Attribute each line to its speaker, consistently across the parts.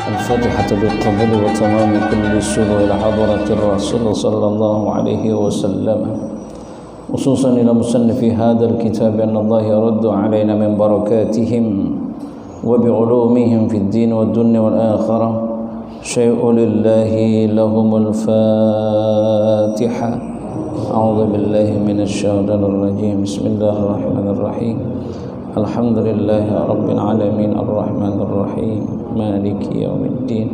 Speaker 1: الفاتحة بالقبول وتمام كل سوء إلى حضرة الرسول صلى الله عليه وسلم، خصوصا إلى مصنف هذا الكتاب أن الله يرد علينا من بركاتهم وبعلومهم في الدين والدنيا والآخرة شيء لله لهم الفاتحة. أعوذ بالله من الشيطان الرجيم. بسم الله الرحمن الرحيم. الحمد لله رب العالمين الرحمن الرحيم مالك يوم الدين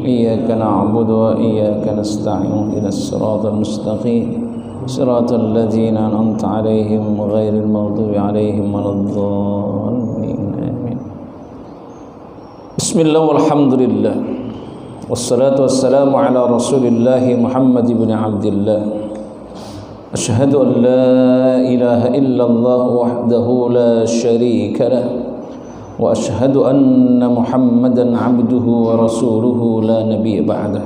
Speaker 1: إياك نعبد وإياك نستعين اهدنا الصراط المستقيم صراط الذين أنعمت عليهم غير المغضوب عليهم ولا الضالين آمين. بسم الله والحمد لله والصلاة والسلام على رسول الله محمد بن عبد الله. أشهد أن لا إله إلا الله وحده لا شريك له وأشهد أن محمدا عبده ورسوله لا نبي بعده.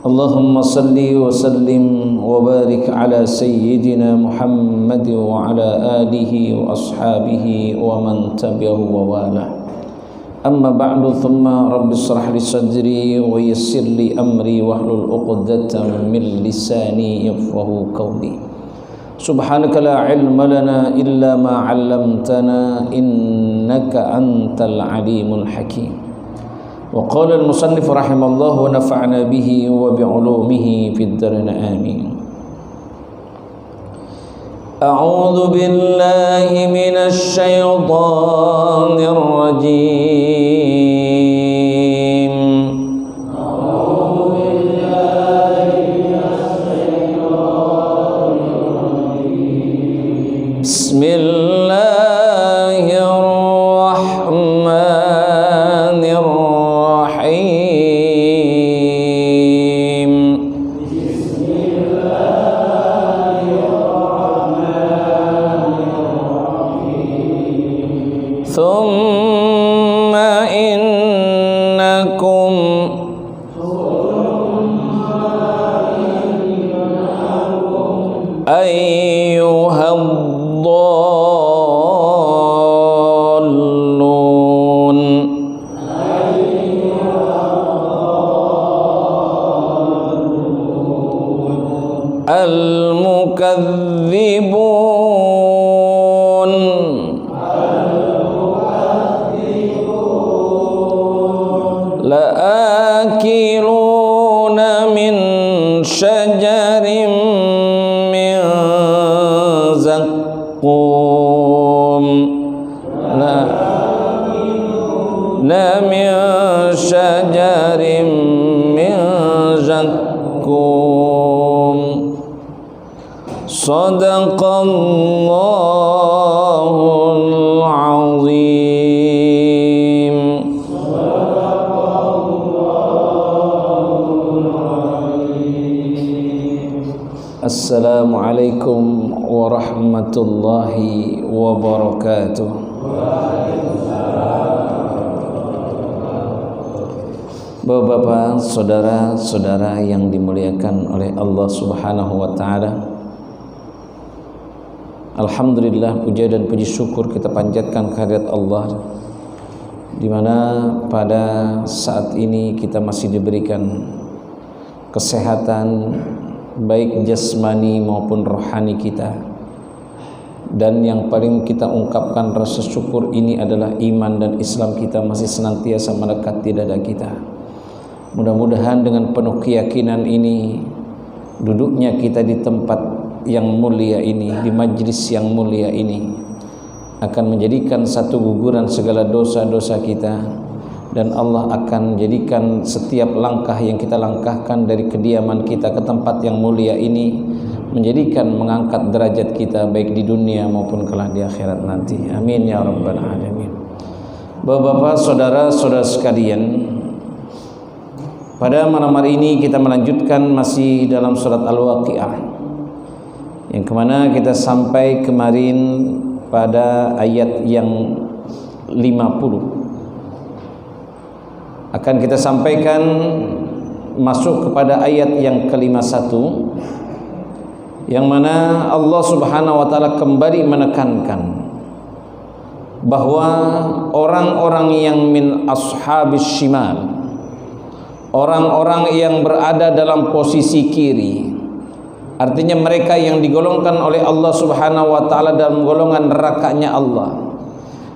Speaker 1: اللهم صل وسلم وبارك على سيدنا محمد وعلى آله وأصحابه ومن تبعه ووالاه. أما بعد ثم رب اشرح لي صدري ويسر لي أمري واحلل عقدة من لساني يفقهوا قولي. سبحانك لا علم لنا إلا ما علمتنا إنك أنت العليم الحكيم. وقال المصنف رحمه الله ونفعنا به وبعلومه في الدارين آمين. أعوذ بالله من الشيطان الرجيم. أعوذ بالله من الشيطان الرجيم. بسم الله الرحمن الرحيم. بسم الله الرحمن الرحيم. ثم إنكم أيها الضالون المكذبون لآكلون من شجر من زقوم من شجر من زقوم. صدق الله العظيم. Assalamualaikum warahmatullahi wabarakatuh. Bapak-bapak, saudara-saudara yang dimuliakan oleh Allah Subhanahu wa taala. Alhamdulillah, puja dan puji syukur kita panjatkan kehadirat Allah, di mana pada saat ini kita masih diberikan kesehatan baik jasmani maupun rohani kita, dan yang paling kita ungkapkan rasa syukur ini adalah iman dan Islam kita masih senantiasa melekat di dada kita. Mudah-mudahan dengan penuh keyakinan ini, duduknya kita di tempat yang mulia ini, di majlis yang mulia ini, akan menjadikan satu guguran segala dosa-dosa kita, dan Allah akan jadikan setiap langkah yang kita langkahkan dari kediaman kita ke tempat yang mulia ini menjadikan mengangkat derajat kita baik di dunia maupun kelak di akhirat nanti. Amin ya rabbal alamin. Bapak-bapak, saudara-saudara sekalian, pada malam hari ini kita melanjutkan masih dalam surat Al-Waqi'ah, yang kemana kita sampai kemarin pada ayat yang 50. Akan kita sampaikan masuk kepada ayat yang ke-51, yang mana Allah Subhanahu wa taala kembali menekankan bahwa orang-orang yang min ashabis shimal, orang-orang yang berada dalam posisi kiri, artinya mereka yang digolongkan oleh Allah Subhanahu wa taala dalam golongan nerakanya Allah,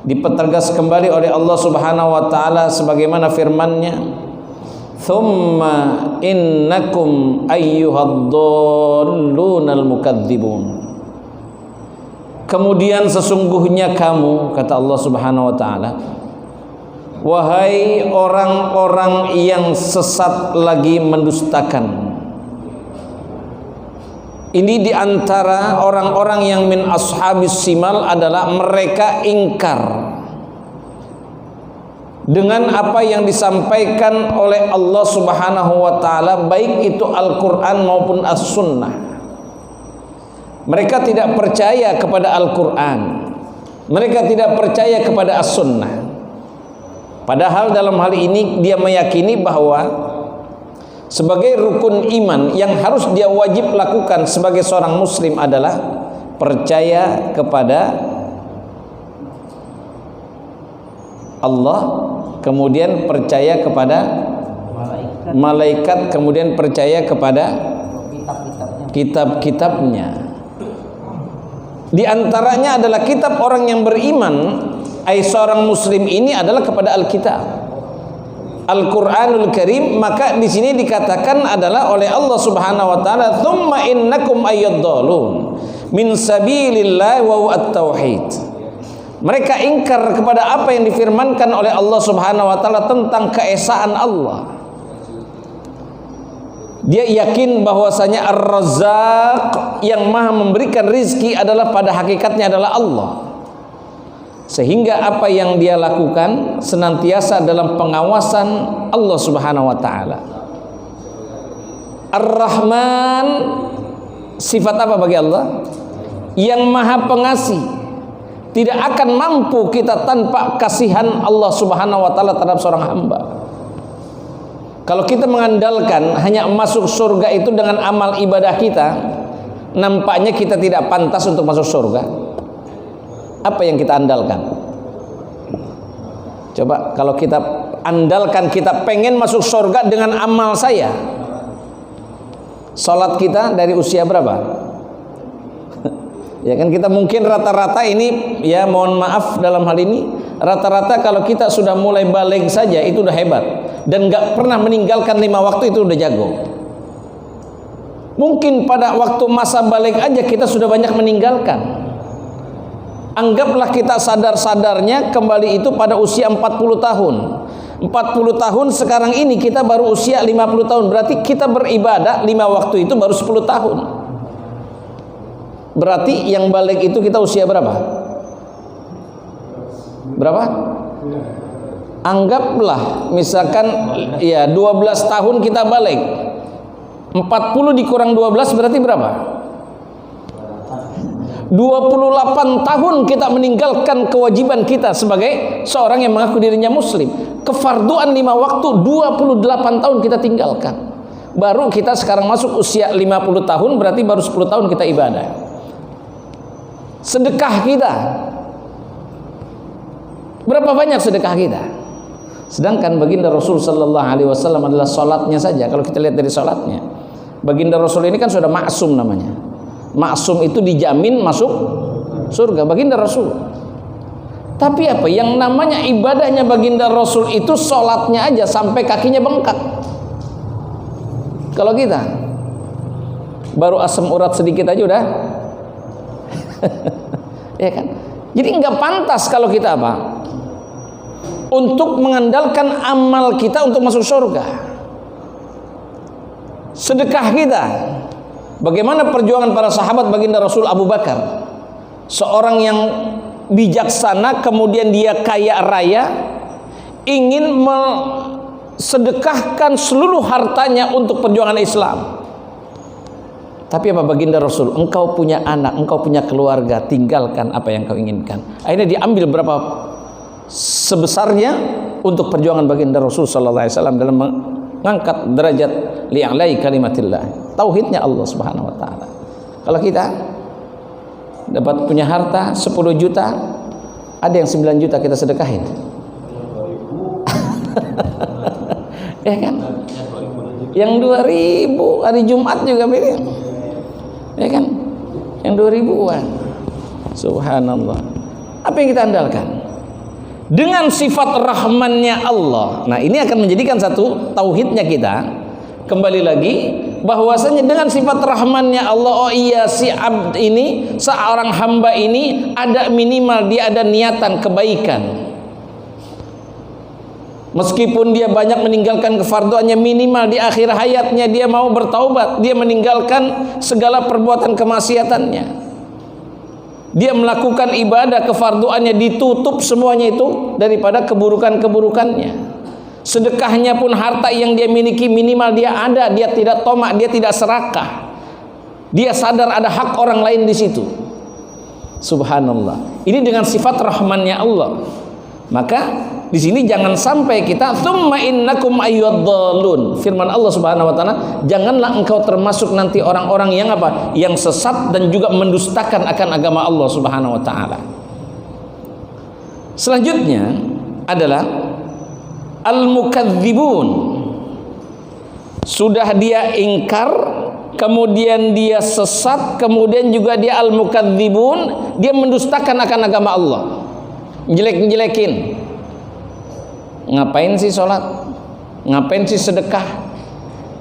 Speaker 1: dipertegas kembali oleh Allah Subhanahu wa taala sebagaimana firman-Nya, "Tsumma innakum ayyuhad-dhallunal mukadzibun." Kemudian sesungguhnya kamu, kata Allah Subhanahu wa taala, wahai orang-orang yang sesat lagi mendustakan. Ini diantara orang-orang yang min ashabis simal adalah mereka ingkar dengan apa yang disampaikan oleh Allah Subhanahu wa taala, baik itu Al-Qur'an maupun As-Sunnah. Mereka tidak percaya kepada Al-Qur'an, mereka tidak percaya kepada As-Sunnah. Padahal dalam hal ini dia meyakini bahwa sebagai rukun iman yang harus dia wajib lakukan sebagai seorang muslim adalah percaya kepada Allah, kemudian percaya kepada malaikat, kemudian percaya kepada kitab-kitabnya. Di antaranya adalah kitab orang yang beriman, seorang muslim ini adalah kepada Alkitab, Al-Qur'anul Karim. Maka di sini dikatakan adalah oleh Allah Subhanahu wa taala, "Tsumma innakum ayyadhdallun min sabilillah wa at-tauhid." Mereka ingkar kepada apa yang difirmankan oleh Allah Subhanahu wa taala tentang keesaan Allah. Dia yakin bahwasanya Ar-Razzaq yang maha memberikan rizki adalah pada hakikatnya adalah Allah, sehingga apa yang dia lakukan senantiasa dalam pengawasan Allah Subhanahu wa taala. Ar-Rahman, sifat apa bagi Allah? Yang maha pengasih. Tidak akan mampu kita tanpa kasihan Allah Subhanahu wa taala terhadap seorang hamba. Kalau kita mengandalkan hanya masuk surga itu dengan amal ibadah kita, nampaknya kita tidak pantas untuk masuk surga. Apa yang kita andalkan? Coba kalau kita andalkan kita pengen masuk surga dengan amal saya, salat kita dari usia berapa? Ya kan, kita mungkin rata-rata ini, ya mohon maaf dalam hal ini, rata-rata kalau kita sudah mulai balik saja itu udah hebat, dan gak pernah meninggalkan 5 waktu itu udah jago. Mungkin pada waktu masa balik aja kita sudah banyak meninggalkan. Anggaplah kita sadar-sadarnya kembali itu pada usia 40 tahun. 40 tahun sekarang ini kita baru usia 50 tahun. Berarti kita beribadah 5 waktu itu baru 10 tahun. Berarti yang balik itu kita usia berapa? Berapa? Anggaplah misalkan ya 12 tahun kita balik. 40 dikurang 12 berarti berapa? 28 tahun kita meninggalkan kewajiban kita sebagai seorang yang mengaku dirinya muslim. Kefarduan 5 waktu 28 tahun kita tinggalkan. Baru kita sekarang masuk usia 50 tahun, berarti baru 10 tahun kita ibadah. Sedekah kita, berapa banyak sedekah kita? Sedangkan baginda Rasul sallallahu alaihi wasallam adalah salatnya saja. Kalau kita lihat dari salatnya, baginda Rasul ini kan sudah maksum namanya. Maksum itu dijamin masuk surga, baginda Rasul. Tapi apa yang namanya ibadahnya baginda Rasul itu salatnya aja sampai kakinya bengkak. Kalau kita baru asam urat sedikit aja udah ya kan? Jadi nggak pantas kalau kita apa? Untuk mengandalkan amal kita untuk masuk surga. Sedekah kita. Bagaimana perjuangan para sahabat baginda Rasul Abu Bakar, seorang yang bijaksana, kemudian dia kaya raya, ingin sedekahkan seluruh hartanya untuk perjuangan Islam. Tapi apa baginda Rasul? Engkau punya anak, engkau punya keluarga, tinggalkan apa yang kau inginkan. Akhirnya diambil berapa sebesarnya untuk perjuangan baginda Rasul sallallahu alaihi wasallam dalam mengangkat derajat li'alai kalimatillah. Tauhidnya Allah Subhanahu wa taala. Kalau kita dapat punya harta 10 juta, Ada yang 9 juta kita sedekahin. Ya kan? Yang 2.000 hari Jumat juga pilih. Ya kan? Yang 2.000-an. Subhanallah. Apa yang kita andalkan? Dengan sifat rahmannya Allah. Nah, ini akan menjadikan satu tauhidnya kita. Kembali lagi, bahwasanya dengan sifat rahmannya Allah, oh iya, si abd ini, seorang hamba ini ada minimal dia ada niatan kebaikan. Meskipun dia banyak meninggalkan kefarduannya, minimal di akhir hayatnya dia mau bertaubat, dia meninggalkan segala perbuatan kemaksiatannya. Dia melakukan ibadah kefarduannya, ditutup semuanya itu daripada keburukan-keburukannya. Sedekahnya pun harta yang dia miliki minimal dia ada, dia tidak tomak, dia tidak serakah. Dia sadar ada hak orang lain di situ. Subhanallah. Ini dengan sifat rahmannya Allah. Maka di sini jangan sampai kita tsumma innakum ayyadhdallun. Firman Allah Subhanahu wa taala, janganlah engkau termasuk nanti orang-orang yang apa? Yang sesat dan juga mendustakan akan agama Allah Subhanahu wa taala. Selanjutnya adalah al-mukadzibun. Sudah dia ingkar, kemudian dia sesat, kemudian juga dia al-mukadzibun, dia mendustakan akan agama Allah. Jelek-jelekin. Ngapain sih sholat? Ngapain sih sedekah?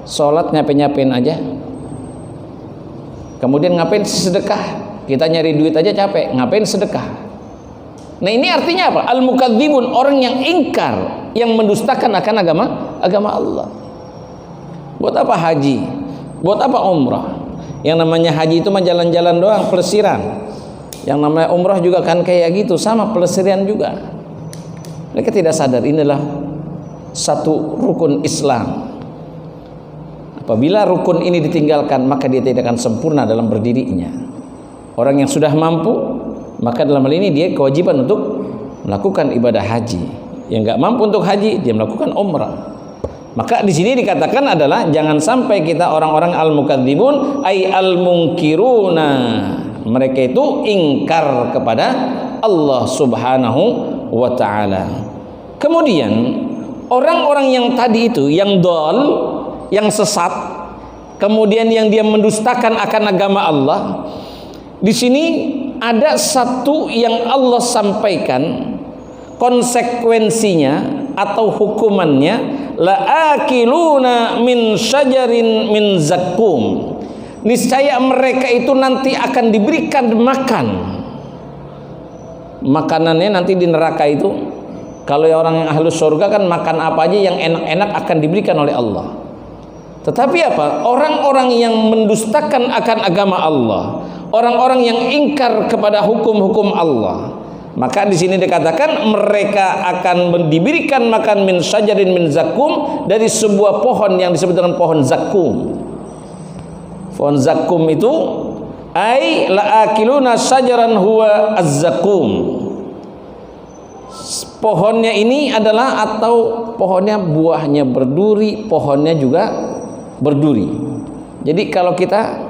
Speaker 1: Sholat nyapain aja. Kemudian ngapain sih sedekah? Kita nyari duit aja capek, ngapain sedekah? Nah, ini artinya apa? Al-mukadzibun, orang yang ingkar, yang mendustakan akan agama Allah. Buat apa haji? Buat apa umrah? Yang namanya haji itu mah jalan-jalan doang, pelesiran. Yang namanya umrah juga kan kayak gitu, sama pelesiran juga. Mereka tidak sadar inilah satu rukun Islam. Apabila rukun ini ditinggalkan, maka dia tidak akan sempurna dalam berdirinya. Orang yang sudah mampu, maka dalam hal ini dia kewajiban untuk melakukan ibadah haji. Yang nggak mampu untuk haji, dia melakukan umrah. Maka di sini dikatakan adalah jangan sampai kita orang-orang al-mukadzibun ay al-munkiruna. Mereka itu ingkar kepada Allah Subhanahu wa taala. Kemudian orang-orang yang tadi itu, yang dol, yang sesat, kemudian yang dia mendustakan akan agama Allah. Di sini ada satu yang Allah sampaikan konsekuensinya atau hukumannya, la'akiluna min syajarin min zakkum. Niscaya mereka itu nanti akan diberikan makan. Makanannya nanti di neraka itu, kalau orang yang ahlus surga kan makan apa aja yang enak-enak akan diberikan oleh Allah. Tetapi apa? Orang-orang yang mendustakan akan agama Allah, orang-orang yang ingkar kepada hukum-hukum Allah, maka di sini dikatakan mereka akan diberikan makan min syajarin min zakkum, dari sebuah pohon yang disebut dengan pohon zakkum. Pohon zakkum itu ai la'akiluna syajaran huwa az-zakkum. Pohonnya ini adalah, atau pohonnya buahnya berduri, pohonnya juga berduri. Jadi kalau kita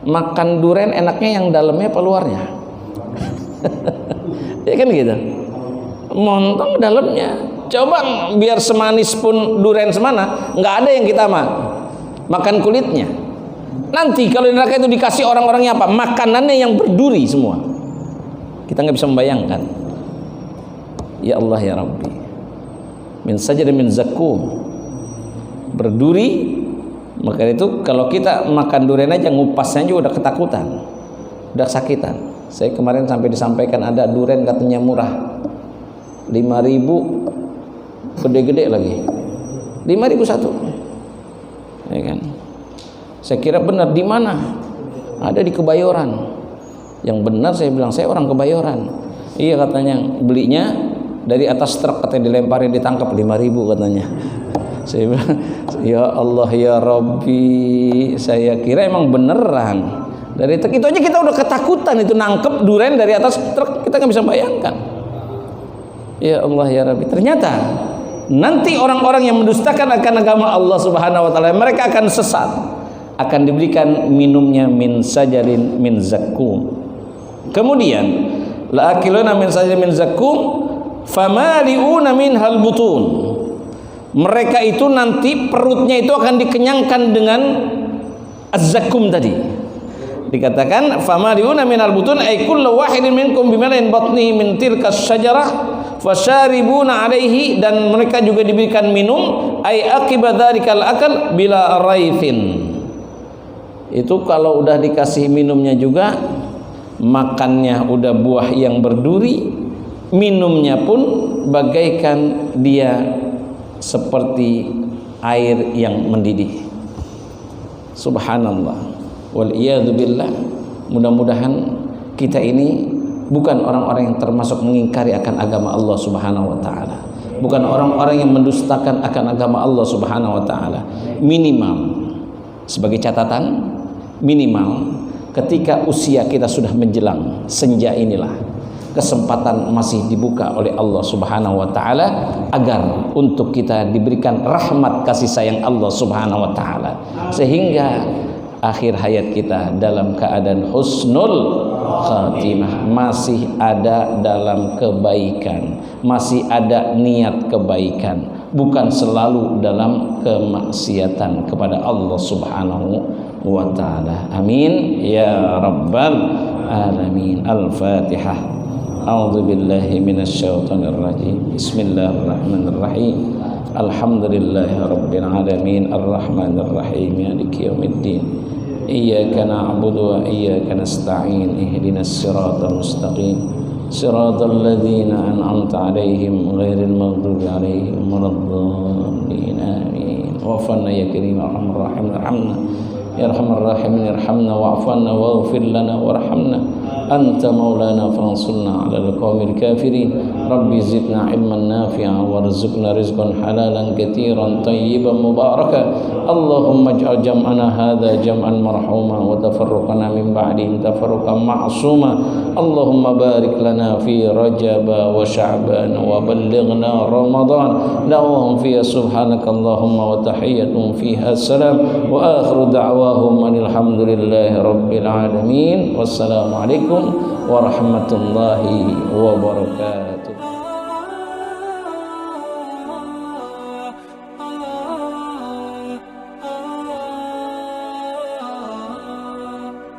Speaker 1: makan durian enaknya yang dalamnya apa luarnya? Ya kan gitu. Montong dalamnya. Coba biar semanis pun durian semana, nggak ada yang kita makan kulitnya. Nanti kalau di neraka itu dikasih orang-orangnya apa? Makanannya yang berduri semua. Kita nggak bisa membayangkan. Ya Allah ya Rabbi. Min sajar min zakkum. Berduri. Maka itu kalau kita makan durian aja ngupasnya juga udah ketakutan, udah sakitan. Saya kemarin sampai disampaikan ada durian katanya murah, 5.000, gede-gede lagi, 5.000 satu. Ya kan? Saya kira benar, di mana? Ada di Kebayoran. Yang benar saya bilang, saya orang Kebayoran. Iya katanya, belinya dari atas truk katanya, dilemparin, ditangkap 5.000 katanya. Saya bilang, ya Allah ya Rabbi, saya kira emang beneran. Dari truk itu aja kita udah ketakutan, itu nangkep durian dari atas truk, kita nggak bisa bayangkan. Ya Allah ya Rabbi, ternyata nanti orang-orang yang mendustakan akan agama Allah Subhanahu wa taala, mereka akan sesat, akan diberikan minumnya min sajarin min zakkum. Kemudian la akiluna min sajarin min zakum famali'una minhal butun. Mereka itu nanti perutnya itu akan dikenyangkan dengan az-zakum tadi. Dikatakan famali'una minal butun ay kullu wahidin minkum bimalin batnihi min tilka syajarah fasyaribuna alaihi, dan mereka juga diberikan minum ay akiba dzalikal akal bila raithin. Itu kalau udah dikasih minumnya juga, makannya udah buah yang berduri, minumnya pun bagaikan dia seperti air yang mendidih. Subhanallah. Waliyadu billah. Mudah-mudahan kita ini bukan orang-orang yang termasuk mengingkari akan agama Allah Subhanahu wa taala, bukan orang-orang yang mendustakan akan agama Allah Subhanahu wa taala. Minimal, sebagai catatan, minimal ketika usia kita sudah menjelang senja inilah kesempatan masih dibuka oleh Allah Subhanahu wa taala agar untuk kita diberikan rahmat kasih sayang Allah Subhanahu wa taala, sehingga akhir hayat kita dalam keadaan husnul khatimah, masih ada dalam kebaikan, masih ada niat kebaikan, bukan selalu dalam kemaksiatan kepada Allah Subhanahu wa ta'ala. Amin ya rabbal alamin. Al-Fatihah. A'udzu billahi minasyaitonir rajim. Bismillahirrahmanirrahim. Alhamdulillahi rabbil alamin arrahmanir rahim maliki yaumiddin. Iyyaka na'budu wa iyyaka nasta'in. Ihdinas siratal mustaqim. Siratal ladzina an'amta 'alaihim ghairil maghdubi 'alaihim waladdallin. Amin. Wa'fana ya karim arhamar rahim arhamna ya arhamar rahimin irhamna wa'fana waghfir lana warhamna anta maulana fansurna 'alal qaumil kafirin. Rabbi zidna ilman nafi'a warzuqna rizqan halalan katiran tayyiban mubaraka. Allahumma ij'al jam'ana hadha jam'an marhuma wa tafarruqana min ba'dihi tafarruqan ma'suma. Allahumma barik lana fi Rajab wa Sya'ban wa ballighna Ramadan lahum fiha subhanakallahumma wa tahiyyatuhum fiha salam wa akhiru da'wahum alhamdulillahi rabbil alamin. Wassalamu alaikum warahmatullahi wabarakatuh.